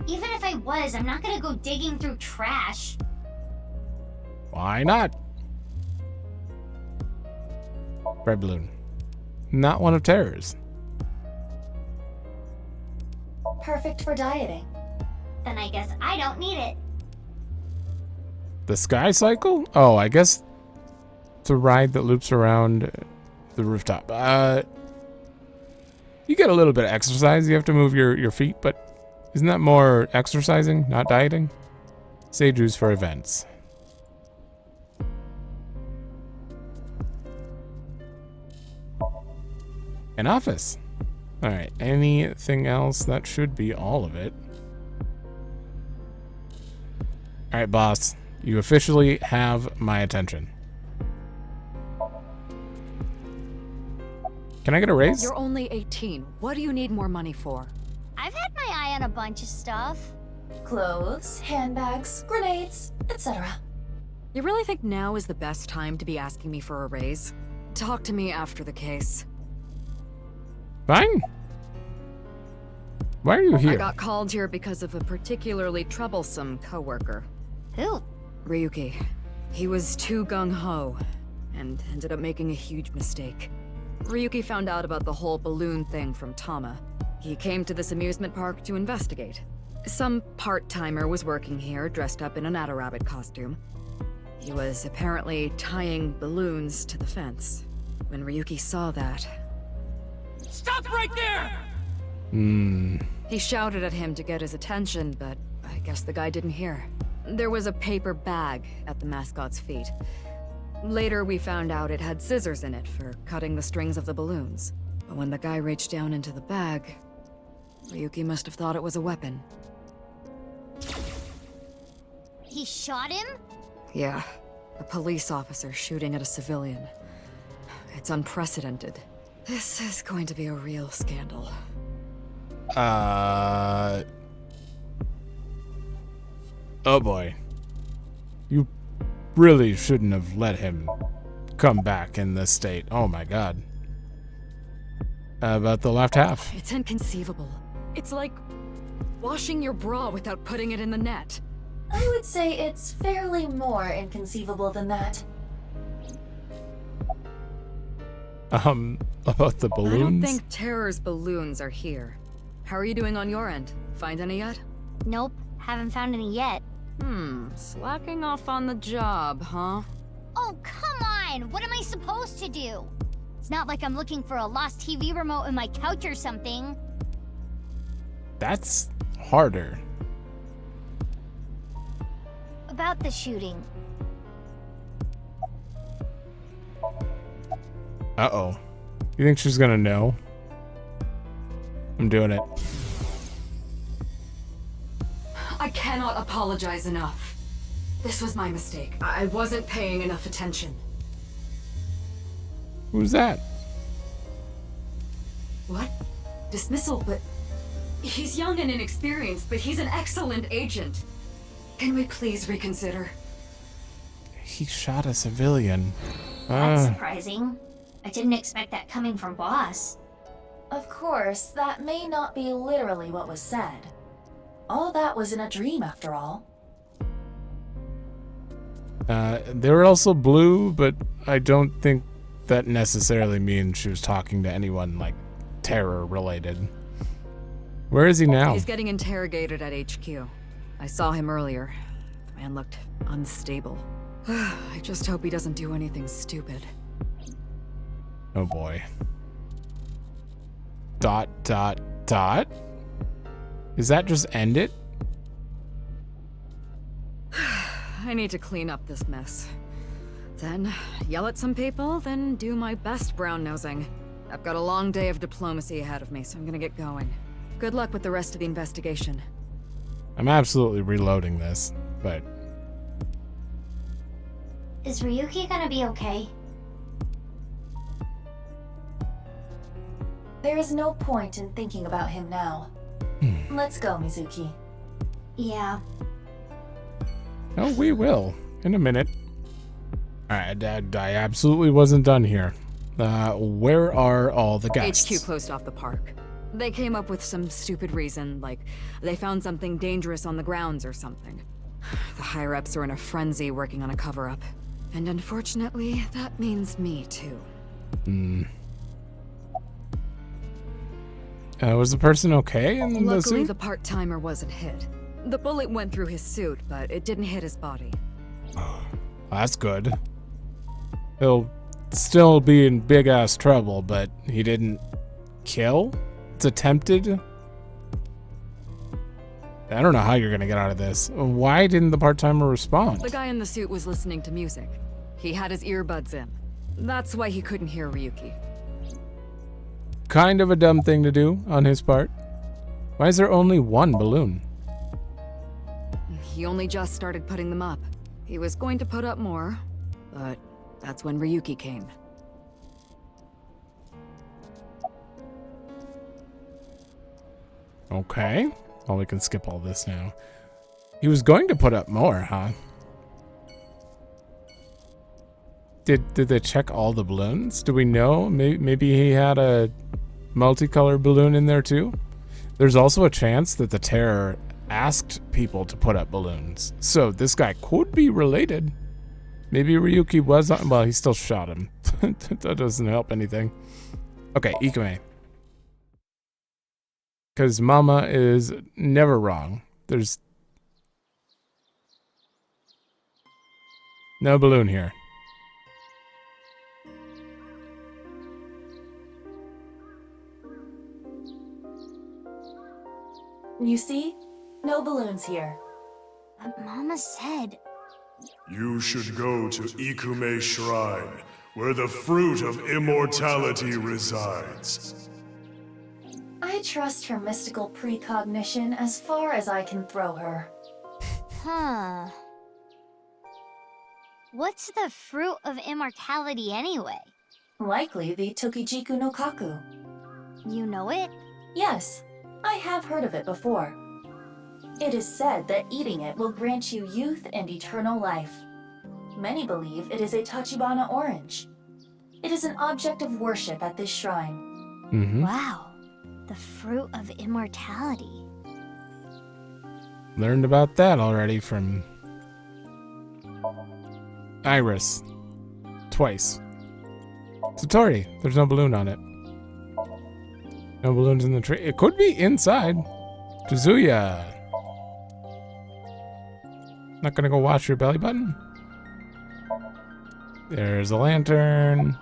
Even if I was, I'm not gonna go digging through trash. Why not? Red balloon. Not one of Terror's. Perfect for dieting. Then I guess I don't need it. The sky cycle? Oh, I guess it's a ride that loops around the rooftop. You get a little bit of exercise. You have to move your feet, but isn't that more exercising, not dieting? Seiju's for events. An office. All right. Anything else? That should be all of it. All right, boss. You officially have my attention. Can I get a raise? You're only 18. What do you need more money for? I've had my eye on a bunch of stuff. Clothes, handbags, grenades, etc. You really think now is the best time to be asking me for a raise? Talk to me after the case. Fine. Why are you here? I got called here because of a particularly troublesome coworker. Who? Ryuki. He was too gung-ho and ended up making a huge mistake. Ryuki found out about the whole balloon thing from Tama. He came to this amusement park to investigate. Some part-timer was working here dressed up in an Adder-rabbit costume. He was apparently tying balloons to the fence. When Ryuki saw that... Stop right there! He shouted at him to get his attention, but I guess the guy didn't hear. There was a paper bag at the mascot's feet. Later, we found out it had scissors in it for cutting the strings of the balloons. But when the guy reached down into the bag, Ryuki must have thought it was a weapon. He shot him? Yeah, a police officer shooting at a civilian. It's unprecedented. This is going to be a real scandal. Oh boy. You really shouldn't have let him come back in this state. Oh my god. About the left half. It's inconceivable. It's like washing your bra without putting it in the net. I would say it's fairly more inconceivable than that. About the balloons? I don't think Terror's balloons are here. How are you doing on your end? Find any yet? Nope, haven't found any yet. Slacking off on the job, huh? Oh, come on! What am I supposed to do? It's not like I'm looking for a lost TV remote in my couch or something. That's harder. About the shooting. Uh-oh. You think she's gonna know? I'm doing it. I cannot apologize enough. This was my mistake. I wasn't paying enough attention. Who's that? What? Dismissal, but... He's young and inexperienced, but he's an excellent agent. Can we please reconsider? He shot a civilian. That's surprising. I didn't expect that coming from Boss. Of course, that may not be literally what was said. All that was in a dream, after all. They were also blue, but I don't think that necessarily means she was talking to anyone, like, terror-related. Where is he now? He's getting interrogated at HQ. I saw him earlier. The man looked unstable. I just hope he doesn't do anything stupid. Oh boy. ... Is that just end it? I need to clean up this mess. Then yell at some people, then do my best brown-nosing. I've got a long day of diplomacy ahead of me, so I'm gonna get going. Good luck with the rest of the investigation. I'm absolutely reloading this, but... Is Ryuki gonna be okay? There is no point in thinking about him now. Let's go, Mizuki. Yeah. Oh, we will. In a minute. Alright, I absolutely wasn't done here. Where are all the guests? HQ closed off the park. They came up with some stupid reason, like they found something dangerous on the grounds or something. The higher-ups are in a frenzy working on a cover-up. And unfortunately, that means me too. Was the person okay in the Luckily, suit? the part-timer wasn't hit. The bullet went through his suit, but it didn't hit his body. That's good. He'll still be in big-ass trouble, but he didn't kill? It's attempted? I don't know how you're gonna get out of this. Why didn't the part-timer respond? The guy in the suit was listening to music. He had his earbuds in. That's why he couldn't hear Ryuki. Kind of a dumb thing to do on his part. Why is there only one balloon? He only just started putting them up. He was going to put up more, but that's when Ryuki came. Okay. Well, we can skip all this now. He was going to put up more, huh? Did they check all the balloons? Do we know? Maybe he had a multicolored balloon in there too? There's also a chance that the terror asked people to put up balloons. So this guy could be related. Maybe Ryuki was on, well, he still shot him. That doesn't help anything. Okay, Ikume. Because Mama is never wrong. There's no balloon here. You see? No balloons here. But Mama said... You should go to Ikume Shrine, where the fruit of immortality resides. I trust her mystical precognition as far as I can throw her. Huh. What's the fruit of immortality anyway? Likely the Tokijiku no Kaku. You know it? Yes, I have heard of it before. It is said that eating it will grant you youth and eternal life. Many believe it is a Tachibana orange. It is an object of worship at this shrine. Wow. The fruit of immortality. Learned about that already from Iris. Twice. Satori, there's no balloon on it. No balloons in the tree. It could be inside. Kazuya. Not gonna go wash your belly button? There's a lantern.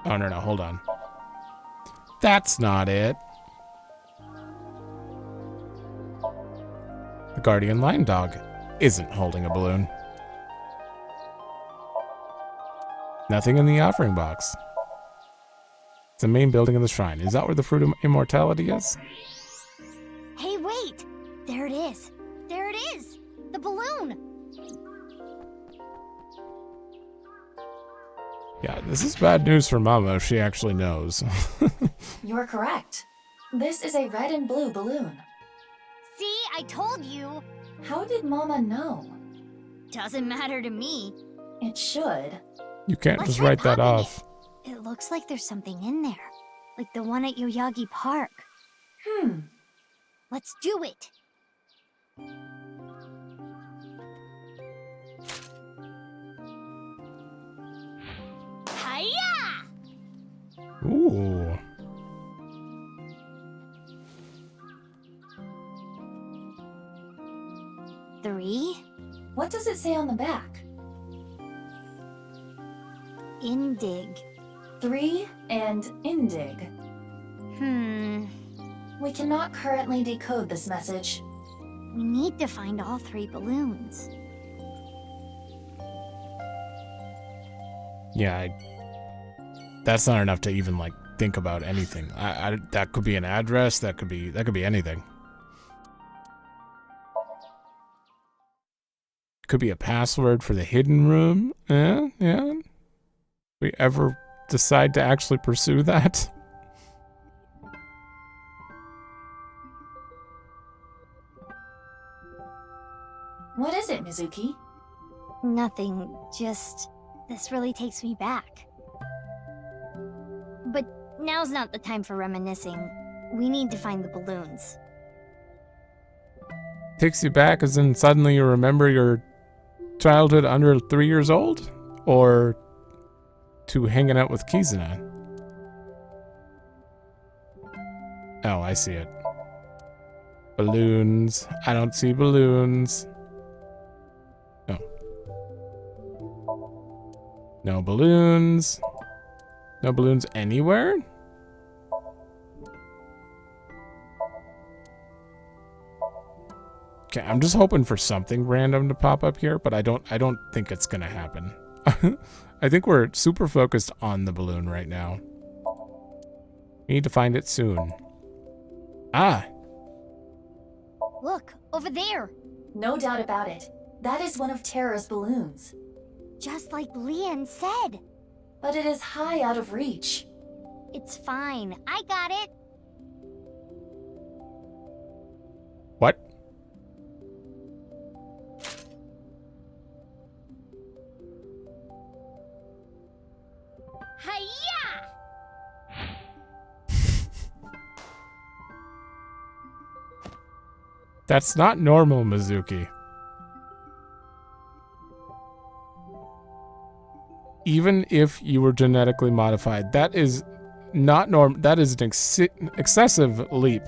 Oh, no, hold on. That's not it. The guardian lion dog isn't holding a balloon. Nothing in the offering box. It's the main building of the shrine. Is that where the fruit of immortality is? Hey, wait! There it is. There it is! The balloon! Yeah, this is bad news for Mama if she actually knows. You're correct. This is a red and blue balloon. See, I told you! How did Mama know? Doesn't matter to me. It should. You can't Let's just try write that popping off. It looks like there's something in there. Like the one at Yoyagi Park. Let's do it! Hiya! Ooh. Three. What does it say on the back? Indig. 3 and Indig. We cannot currently decode this message. We need to find all 3 balloons. Yeah, that's not enough to even like think about anything. That could be an address. That could be anything. Could be a password for the hidden room. Yeah. We ever decide to actually pursue that? What is it, Mizuki? Nothing, just... This really takes me back. But now's not the time for reminiscing. We need to find the balloons. Takes you back as in suddenly you remember your childhood under 3 years old? Or to hanging out with Kizuna? Oh, I see it. Balloons. I don't see balloons. No. No balloons. No balloons anywhere? Okay, I'm just hoping for something random to pop up here, but I don't think it's gonna happen. I think we're super focused on the balloon right now. We need to find it soon. Ah! Look, over there! No doubt about it. That is one of Terra's balloons. Just like Leon said. But it is high out of reach. It's fine. I got it. What? Hiya! That's not normal, Mizuki. Even if you were genetically modified, that is not normal. That is an excessive leap.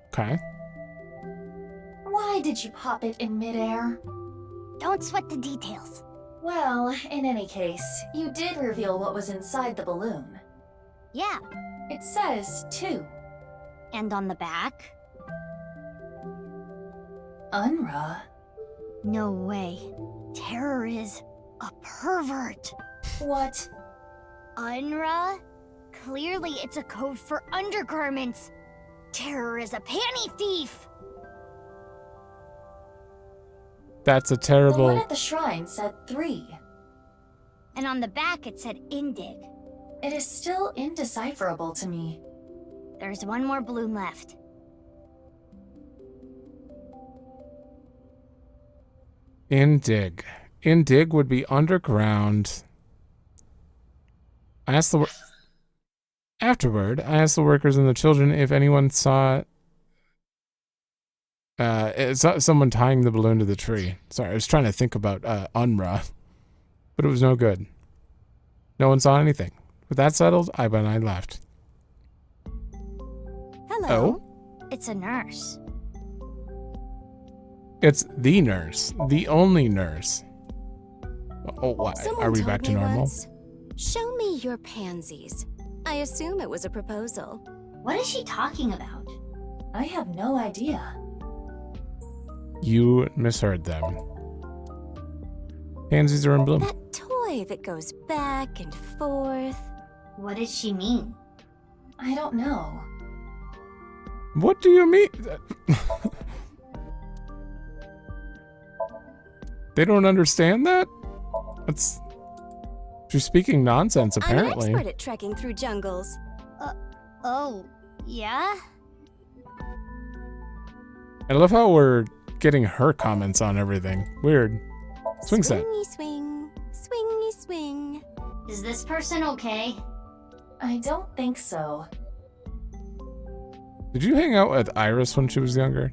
Okay. Why did you pop it in midair? Don't sweat the details. Well, in any case, you did reveal what was inside the balloon. Yeah. It says 2. And on the back? Unra? No way. Terror is a pervert. What? Unra? Clearly it's a code for undergarments. Terror is a panty thief. That's a The terrible... one at the shrine said 3. And on the back it said Indig. It is still indecipherable to me. There's one more balloon left. Indig. Indig would be underground. Afterward, I asked the workers and the children if anyone saw someone tying the balloon to the tree. Sorry, I was trying to think about Unra, but it was no good. No one saw anything. With that settled, Aiba and I left. Hello. Oh? It's a nurse. It's the nurse. The only nurse. Oh, what? Someone Are we told back to me normal? once, show me your pansies. I assume it was a proposal. What is she talking about? I have no idea. You misheard them. Pansies are in bloom. That toy that goes back and forth. What does she mean? I don't know. What do you mean? They don't understand that? That's... She's speaking nonsense, apparently. I'm an expert at trekking through jungles. Oh, yeah? I love how we're getting her comments on everything. Weird. Swing set. Swingy swing, swingy swing. Is this person okay? I don't think so. Did you hang out with Iris when she was younger?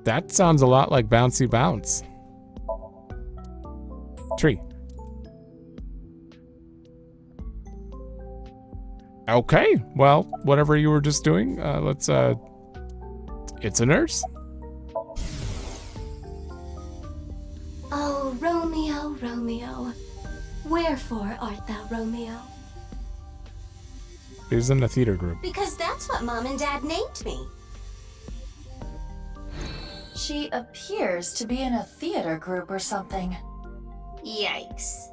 That sounds a lot like Bouncy Bounce. Tree. Okay, well, whatever you were just doing, let's, it's a nurse. Oh, Romeo, Romeo, wherefore art thou Romeo? He was in a theater group. Because that's what Mom and Dad named me. She appears to be in a theater group or something. Yikes.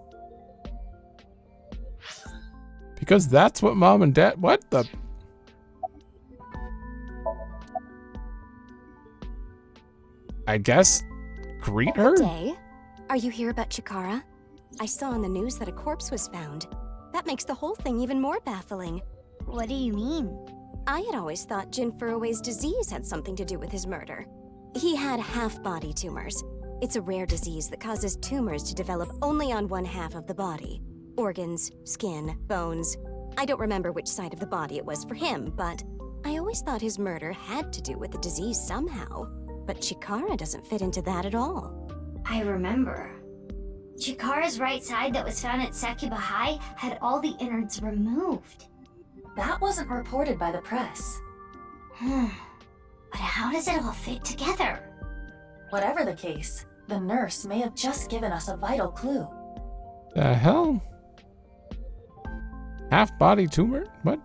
Because that's what Mom and Dad... What the... I guess greet her? Day, are you here about Chikara? I saw on the news that a corpse was found. That makes the whole thing even more baffling. What do you mean? I had always thought Jin Furue's disease had something to do with his murder. He had half-body tumors. It's a rare disease that causes tumors to develop only on one half of the body. Organs, skin, bones. I don't remember which side of the body it was for him, but I always thought his murder had to do with the disease somehow. But Chikara doesn't fit into that at all. I remember. Chikara's right side that was found at Sakuba High had all the innards removed. That wasn't reported by the press. But how does it all fit together? Whatever the case, the nurse may have just given us a vital clue. The hell? Half-body tumor? What?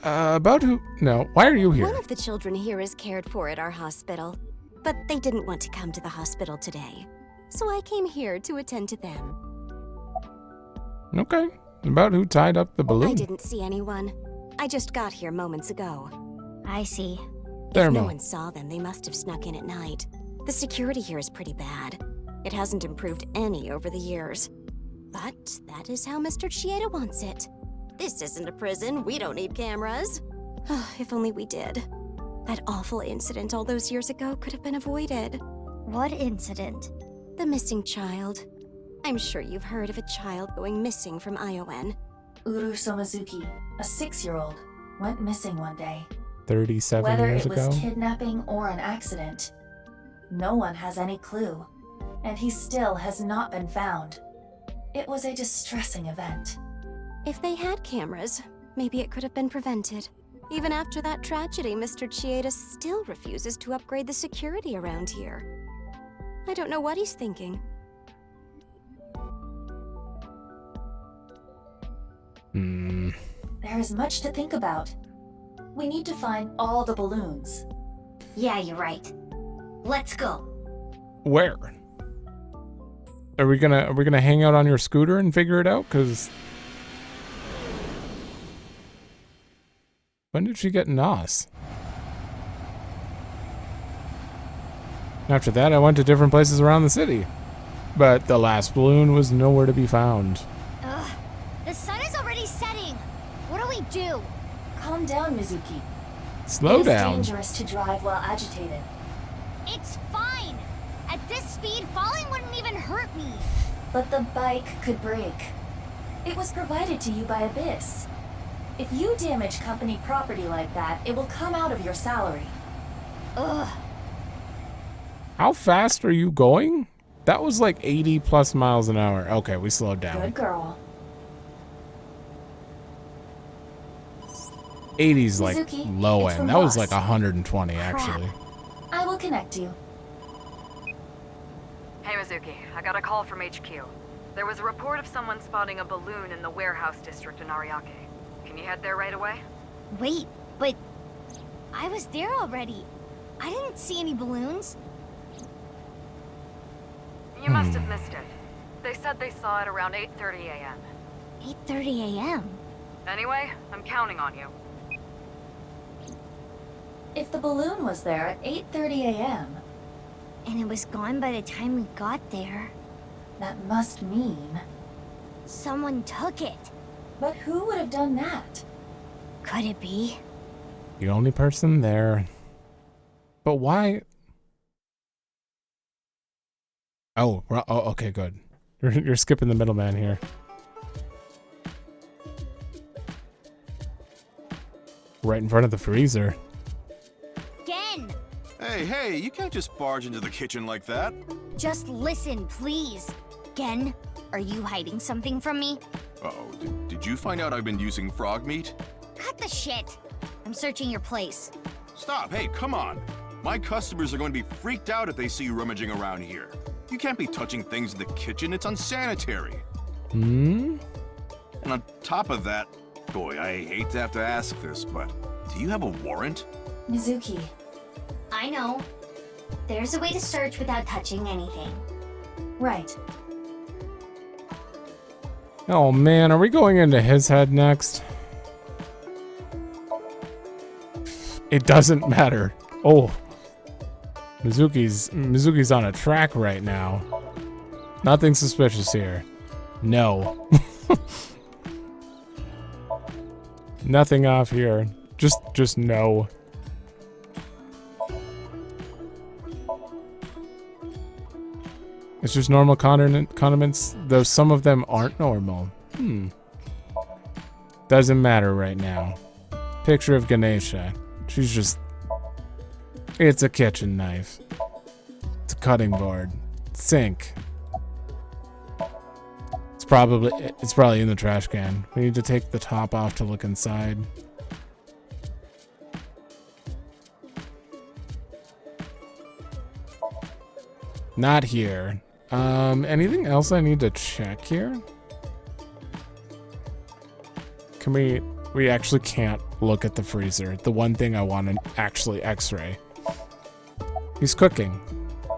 About who? No, why are you here? One of the children here is cared for at our hospital, but they didn't want to come to the hospital today. So I came here to attend to them. Okay. About who tied up the balloon? I didn't see anyone. I just got here moments ago. I see. There, If no Mo. one saw them, they must have snuck in at night. The security here is pretty bad. It hasn't improved any over the years. But that is how Mr. Chieda wants it. This isn't a prison. We don't need cameras. If only we did. That awful incident all those years ago could have been avoided. What incident? The missing child. I'm sure you've heard of a child going missing from Iowan. Uru Somizuki, a 6-year-old, went missing one day. 37 Whether years it was ago? kidnapping or an accident, no one has any clue, and he still has not been found. It was a distressing event. If they had cameras, maybe it could have been prevented. Even after that tragedy, Mr. Chieda still refuses to upgrade the security around here. I don't know what he's thinking. There is much to think about. We need to find all the balloons. Yeah, you're right. Let's go. Where? Are we gonna hang out on your scooter and figure it out? Cause when did she get NOS? After that, I went to different places around the city, but the last balloon was nowhere to be found. Ugh. The sun is already setting. What do we do? Calm down, Mizuki. Slow down. It is dangerous to drive while agitated. It's fine. At this speed, falling wouldn't even hurt me. But the bike could break. It was provided to you by Abyss. If you damage company property like that, it will come out of your salary. Ugh. How fast are you going? That was like 80 plus miles an hour. Okay, we slowed down. Good girl. 80's like Mizuki, low it's end. the That was boss. like 120 Crap. actually. I will connect you. Hey Mizuki, I got a call from HQ. There was a report of someone spotting a balloon in the warehouse district in Ariake. Can you head there right away? Wait, but I was there already. I didn't see any balloons. You must have missed it. They said they saw it around 8:30 a.m. 8:30 a.m. Anyway, I'm counting on you. If the balloon was there at 8:30 a.m., And it was gone by the time we got there. that must mean... Someone took it. But who would have done that? Could it be? The only person there. But why? Oh, okay, good. You're skipping the middleman here. Right in front of the freezer. Gen! Hey, you can't just barge into the kitchen like that. Just listen, please. Gen, are you hiding something from me? Uh-oh, did you find out I've been using frog meat? Cut the shit. I'm searching your place. Stop, hey, come on. My customers are going to be freaked out if they see you rummaging around here. You can't be touching things in the kitchen, it's unsanitary. Hmm? And on top of that, boy, I hate to have to ask this, but do you have a warrant? Mizuki, I know. There's a way to search without touching anything. right. Oh man, are we going into his head next? It doesn't matter. Oh. Mizuki's on a track right now. Nothing suspicious here. No. Nothing off here. Just no. It's just normal condiments, though some of them aren't normal. Doesn't matter right now. Picture of Ganesha. She's just... It's a kitchen knife. It's a cutting board. Sink. It's probably in the trash can. We need to take the top off to look inside. Not here. Anything else I need to check here? Can we actually can't look at the freezer. The one thing I want to actually x-ray. He's cooking.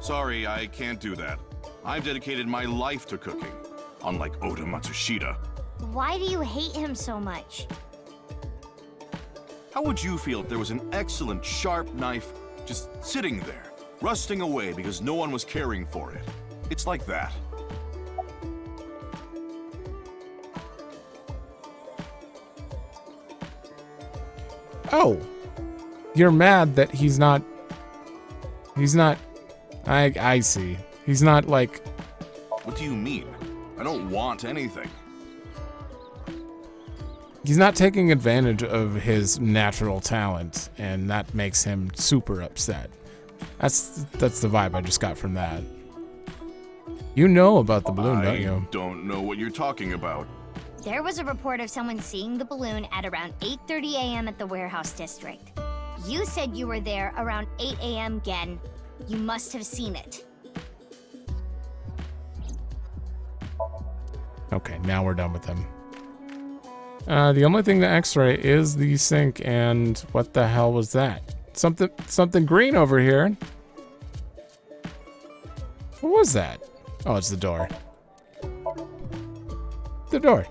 Sorry, I can't do that. I've dedicated my life to cooking, unlike Oda Matsushita. Why do you hate him so much? How would you feel if there was an excellent, sharp knife just sitting there, rusting away because no one was caring for it? It's like that. Oh, you're mad that he's not, I see. He's not like... What do you mean? I don't want anything. He's not taking advantage of his natural talent, and that makes him super upset. That's the vibe I just got from that. You know about the balloon, don't you? I don't know what you're talking about. There was a report of someone seeing the balloon at around 8:30 a.m. at the warehouse district. You said you were there around 8 a.m. Gen. You must have seen it. Okay, now we're done with him. The only thing to x-ray is the sink, and what the hell was that? Something green over here. What was that? Oh, it's the door. The door.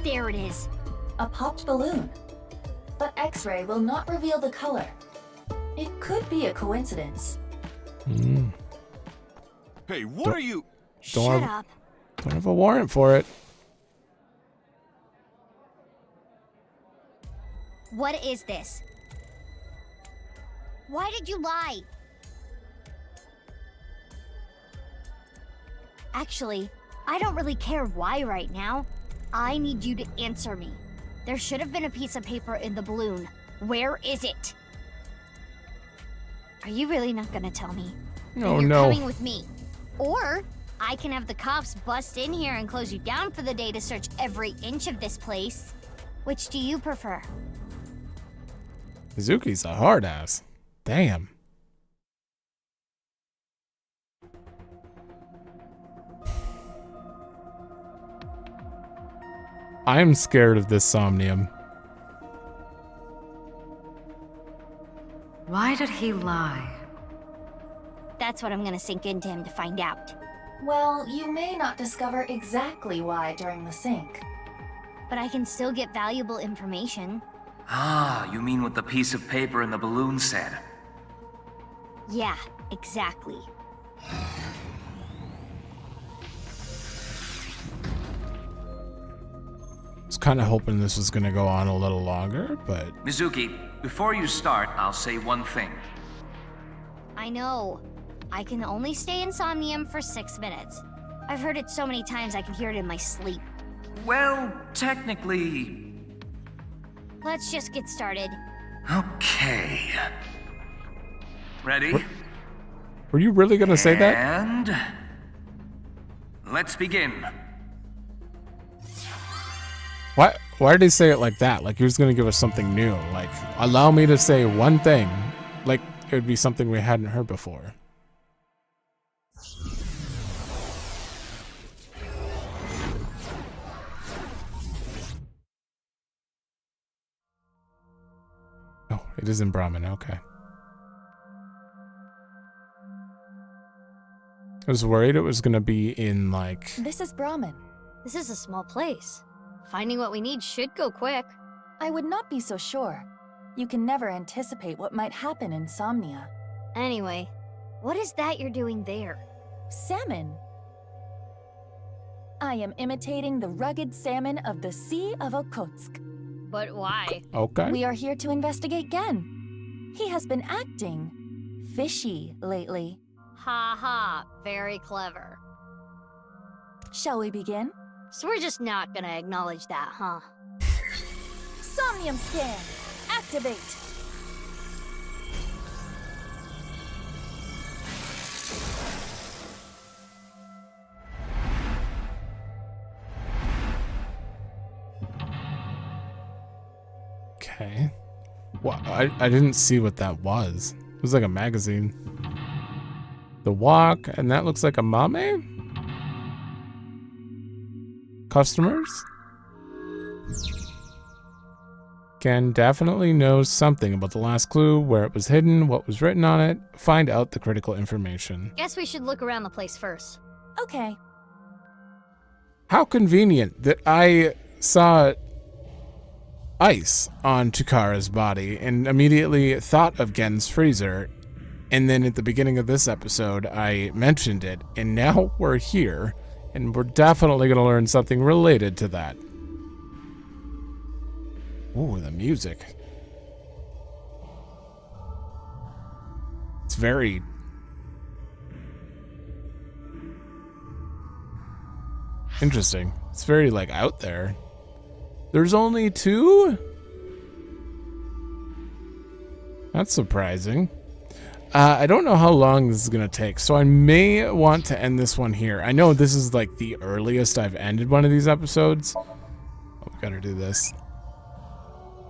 There it is. A popped balloon. But X-ray will not reveal the color. It could be a coincidence. Hey, what are you... Shut up. Don't have a warrant for it. What is this? Why did you lie? Actually, I don't really care why right now. I need you to answer me. There should have been a piece of paper in the balloon. Where is it? Are you really not gonna tell me? Oh, You're no. coming with me. Or I can have the cops bust in here and close you down for the day to search every inch of this place. Which do you prefer? Mizuki's a hard ass. Damn. I'm scared of this Somnium. Why did he lie? That's what I'm gonna sink into him to find out. Well, you may not discover exactly why during the sync. But I can still get valuable information. Ah, you mean what the piece of paper in the balloon said? Yeah, exactly. I was kind of hoping this was going to go on a little longer, but... Mizuki, before you start, I'll say one thing. I know. I can only stay in Somnium for 6 minutes. I've heard it so many times I can hear it in my sleep. Well, technically... Let's just get started. Okay. Ready? Were you really going to say that? And... let's begin. Why did he say it like that? Like he was going to give us something new. Like, allow me to say one thing. Like it would be something we hadn't heard before. Oh, it is in Brahmin. Okay. I was worried it was going to be in, like... This is Brahmin. This is a small place. Finding what we need should go quick. I would not be so sure. You can never anticipate what might happen in Somnia. Anyway, what is that you're doing there? Salmon. I am imitating the rugged salmon of the Sea of Okhotsk. But why? Okay. We are here to investigate Gen. He has been acting fishy lately. Ha ha, very clever. Shall we begin? So we're just not gonna acknowledge that, huh? Somnium scan! Activate! Okay. Well, I didn't see what that was. It was like a magazine. The walk, and that looks like a mame? Customers? Ken definitely knows something about the last clue, where it was hidden, what was written on it. Find out the critical information. Guess we should look around the place first. Okay. How convenient that I saw ice on Chikara's body and immediately thought of Gen's freezer. And then at the beginning of this episode, I mentioned it, and now we're here, and we're definitely going to learn something related to that. Ooh, the music. It's very... interesting. It's very, like, out there. There's only 2? That's surprising. I don't know how long this is going to take, so I may want to end this one here. I know this is like the earliest I've ended one of these episodes. Oh, we gotta do this.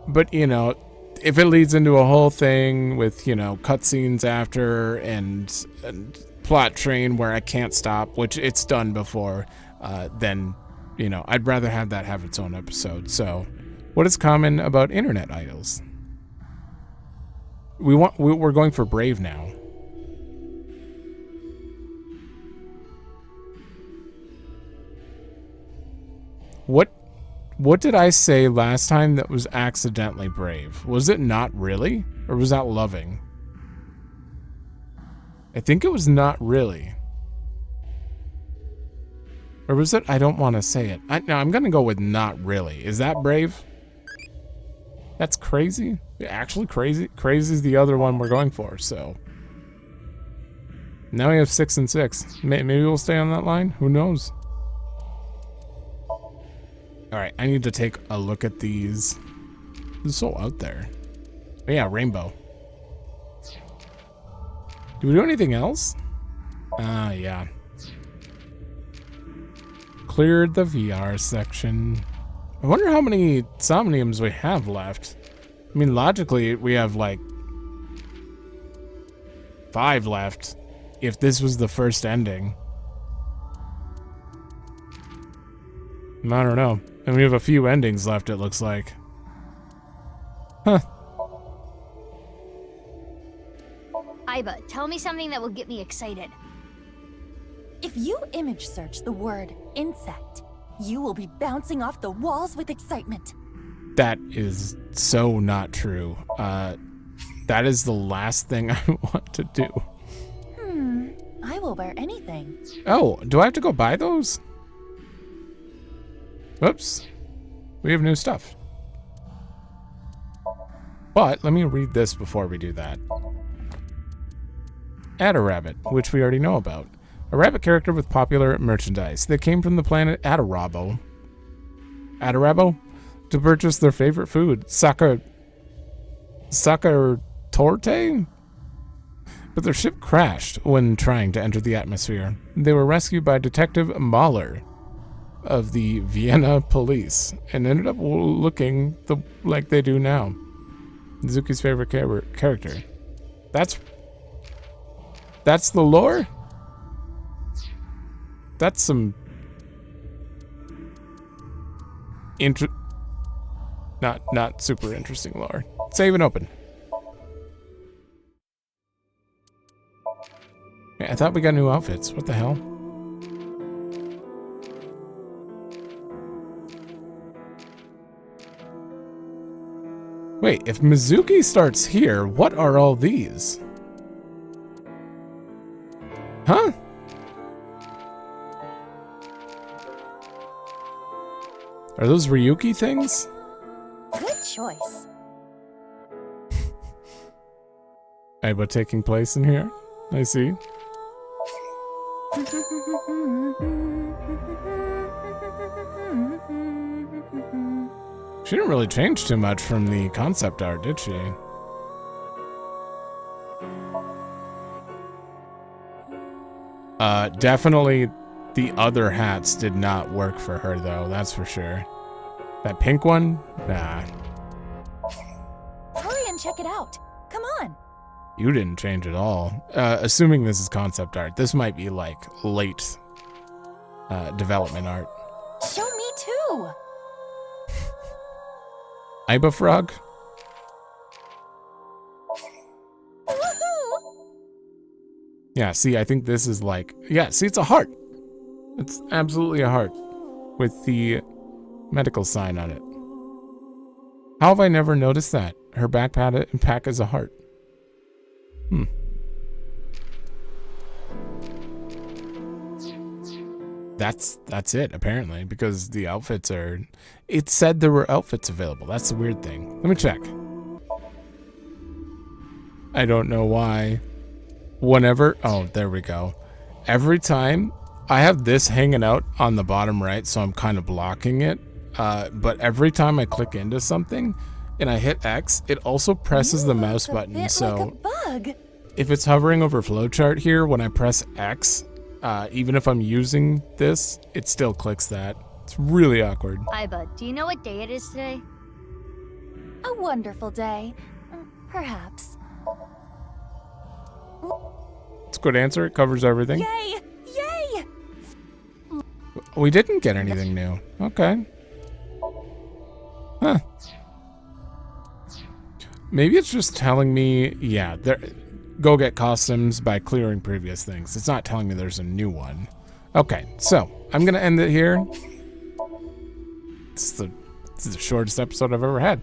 But, you know, if it leads into a whole thing with, you know, cutscenes after and plot train where I can't stop, which it's done before, then, you know, I'd rather have that have its own episode. So, what is common about internet idols? We're going for Brave now. What did I say last time that was accidentally Brave? Was it not really? Or was that loving? I think it was not really. Or was it I don't want to say it? No, I'm going to go with not really. Is that Brave? That's crazy. Actually, crazy is the other one we're going for, so. Now we have 6 and 6. Maybe we'll stay on that line? Who knows? Alright, I need to take a look at these. This is so out there. Oh, yeah, rainbow. Do we do anything else? Yeah. Cleared the VR section. I wonder how many Somniums we have left. I mean, logically, we have like 5 left if this was the first ending. I don't know. And we have a few endings left, it looks like. Huh. Aiba, tell me something that will get me excited. If you image search the word insect, you will be bouncing off the walls with excitement. That is so not true. That is the last thing I want to do. I will wear anything. Oh, do I have to go buy those? Whoops. We have new stuff. But let me read this before we do that. Rabbit, which we already know about. A rabbit character with popular merchandise. They came from the planet Adarabo. To purchase their favorite food, Torte? But their ship crashed when trying to enter the atmosphere. They were rescued by Detective Mahler of the Vienna police and ended up looking like they do now. Mizuki's favorite character. That's the lore? That's some not super interesting lore. Save and open. I thought we got new outfits. What the hell? Wait, if Mizuki starts here, what are all these? Huh? Are those Ryuki things? Good choice. Aiba taking place in here? I see. She didn't really change too much from the concept art, did she? Definitely the other hats did not work for her, though, that's for sure. That pink one? Nah. Hurry and check it out. Come on. You didn't change at all. Assuming this is concept art, this might be like late development art. Show me too. Aiba Frog? Woohoo! Yeah, see, I think this is like... Yeah, see, it's a heart. It's absolutely a heart with the medical sign on it. How have I never noticed that? Her backpack is a heart. That's it, apparently, because the outfits are... It said there were outfits available. That's the weird thing. Let me check. I don't know why. Whenever... Oh, there we go. Every time... I have this hanging out on the bottom right, so I'm kind of blocking it. But every time I click into something and I hit X, it also presses the mouse button. So like a bug. If it's hovering over flowchart here, when I press X, even if I'm using this, it still clicks that. It's really awkward. Aiba, do you know what day it is today? A wonderful day. Perhaps. It's a good answer. It covers everything. Yay! Yay! We didn't get anything new. Okay. Huh. Maybe it's just telling me, yeah, go get costumes by clearing previous things. It's not telling me there's a new one. Okay, so I'm gonna end it here. It's the shortest episode I've ever had.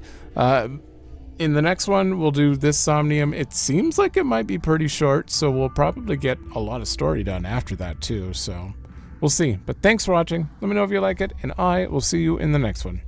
In the next one, we'll do this Somnium. It seems like it might be pretty short, so we'll probably get a lot of story done after that too, so we'll see. But thanks for watching. Let me know if you like it, and I will see you in the next one.